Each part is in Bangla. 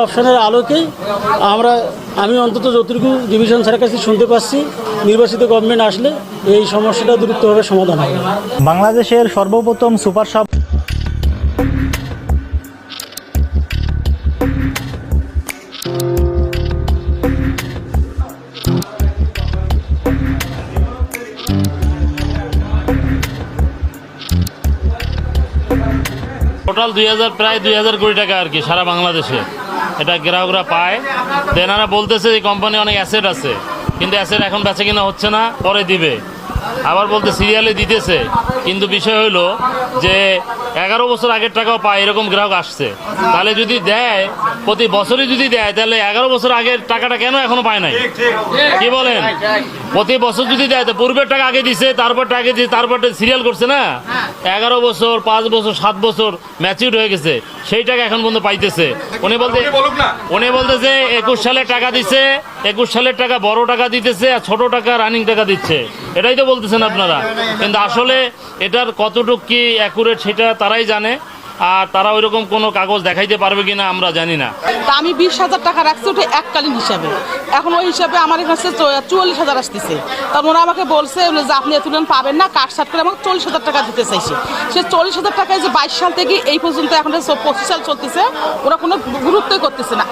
অপশনের আলোকেই আমি অন্তত যতটুকু ডিভিশন স্যারের কাছে শুনতে পাচ্ছি, নির্বাচিত গভর্নমেন্ট আসলে এই সমস্যাটা দ্রুতভাবে সমাধান হবে। বাংলাদেশের সর্বপ্রথম সুপার সাব টোটাল প্রায় 2000 কোটি টাকা আর কি সারা বাংলাদেশে এটা গ্রাহকরা পায়। দেনারা বলতেছে এই কোম্পানি অনেক অ্যাসেট আছে, কিন্তু অ্যাসেট এখন বেচে কিনা হচ্ছে না, পরে দিবে। আবার বলতে সিরিয়ালে দিতেছে, কিন্তু বিষয় হলো যে 11 বছর আগের টাকাও পায় এরকম গ্রাহক আসছে। তাহলে যদি দেয়, প্রতি বছরই যদি দেয়, তাহলে 11 বছর আগের টাকাটা কেন এখনো পায় নাই? কি বলেন? প্রতি বছর যদি দেয়, তো পূর্বের টাকা আগে দিছে, তারপর টাকা দিছে, তারপর সিরিয়াল করছে না। 11 বছর, 5 বছর, 7 বছর ম্যাচিউর হয়ে গেছে, সেই টাকা এখন পর্যন্ত পাইতেছে। উনি বলতেছে 21 সালের টাকা দিছে, 21 সালের টাকা বড় টাকা দিতেছে, আর ছোট টাকা রানিং টাকা দিচ্ছে, এটাই তো বলতেছেন আপনারা। কিন্তু আসলে এটার কতটুকু কি অ্যাকুরেট সেটা তারাই জানে, আর তারা ওইরকম কোনো কাগজ দেখাইতে পারবে কিনা আমরা জানি না। তা আমি 20,000 টাকা রাখছি ওটা এককালীন হিসাবে, এখন ওই হিসাবে আমার কাছে 44,000 আসতেছে। তখন ওরা আমাকে বলছে যে আপনি এতদিন পাবেন না, কাটসাট করে আমাকে 40,000 টাকা দিতে চাইছে। সে 40,000 টাকায় যে 22 সাল থেকে এই পর্যন্ত এখন 25 সাল চলতেছে, ওরা কোনো গুরুত্বই করতেছে না।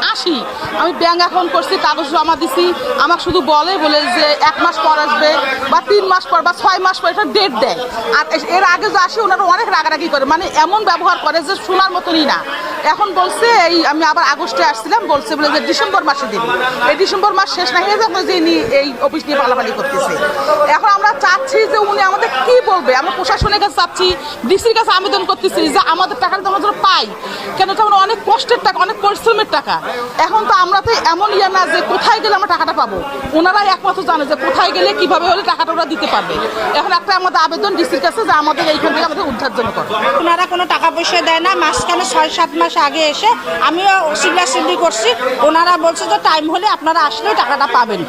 আমি ব্যাংক অ্যাকাউন্ট করছি, কাগজ জমা দিছি, আমাকে শুধু বলে যে 1 মাস পর আসবে বা 3 মাস পর বা 6 মাস পর, এটা ডেট দেয়। আর এর আগে যে আসি ওনারা অনেক রাগারাগি করে, মানে এমন ব্যবহার করে যে শোনার মতনই না। এখন বলছে আমি আবার আগস্টে আসছিলাম, বলছে বলে যে ডিসেম্বর মাসে দেবে। এই ডিসেম্বর মাস শেষ না হয়ে যাবে যে এই অফিস নিয়ে পালাপালি করতেছে। এখন আমরা চাচ্ছি যে উনি আমাদের কি বলবে। আমরা প্রশাসনের কাছে চাচ্ছি, ডিসির কাছে আবেদন করতেছি যে আমাদের টাকাটা তো আমরা পাই, কেন তো আমরা অনেক কষ্টের টাকা, অনেক পরিশ্রমের টাকা। এখন তো আমরা তো এমন না যে কোথায় গেলে আমরা টাকাটা পাবো, ওনারাই একমাত্র জানে যে কোথায় গেলে কিভাবে হলে টাকাটা ওরা দিতে পারবে। এখন একটা আমাদের আবেদন ডিসির কাছে যে আমাদের এইখান থেকে আমাদের উদ্ধার জন্য করে। ওনারা কোনো টাকা পয়সা দেয় না, মাঝখানে 6-7 মাস আগে এসে আমিও সিগলাসিগলি করছি, ওনারা বলছে যে টাইম হলে আপনারা আসলে টাকাটা পাবেন।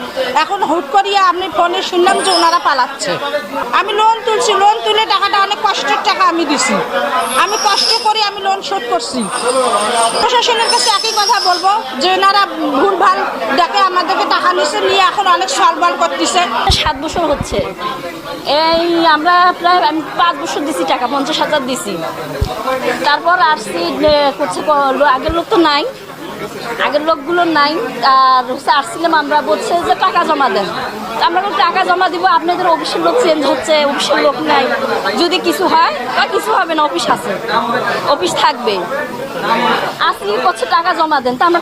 এখন হুট করিয়া আমি ফোনে শুনলাম যে ওনারা পালাচ্ছে। আমি লোন তুলছি, লোন তুলে টাকাটা অনেক কষ্টের টাকা আমি দিছি, আমি কষ্ট করে আমি লোন শোধ করছি। প্রশাসনের কাছে একই কথা বলবো যে ওনারা ভুলভাল দেখে আমাদেরকে টাকা নিয়ে এখন অনেক সলবল করতেছে। 7 বছর হচ্ছে, এই আমরা প্রায় 5 বছর দিছি, টাকা 50,000 দিছি। তারপর আসছি করছে, আগের লোক তো নাই, আগের লোকগুলো নাই। আর আসছিলাম আমরা, বলছে যে টাকা জমা দেন। আমরা টাকা জমা দিব, আপনাদের অফিসের লোক চেঞ্জ হচ্ছে, অফিসের লোক নাই, যদি কিছু হয় বা কিছু হবে না, অফিস আছে, অফিস থাকবে। আসলে করছে টাকা জমা দেন, তা আমরা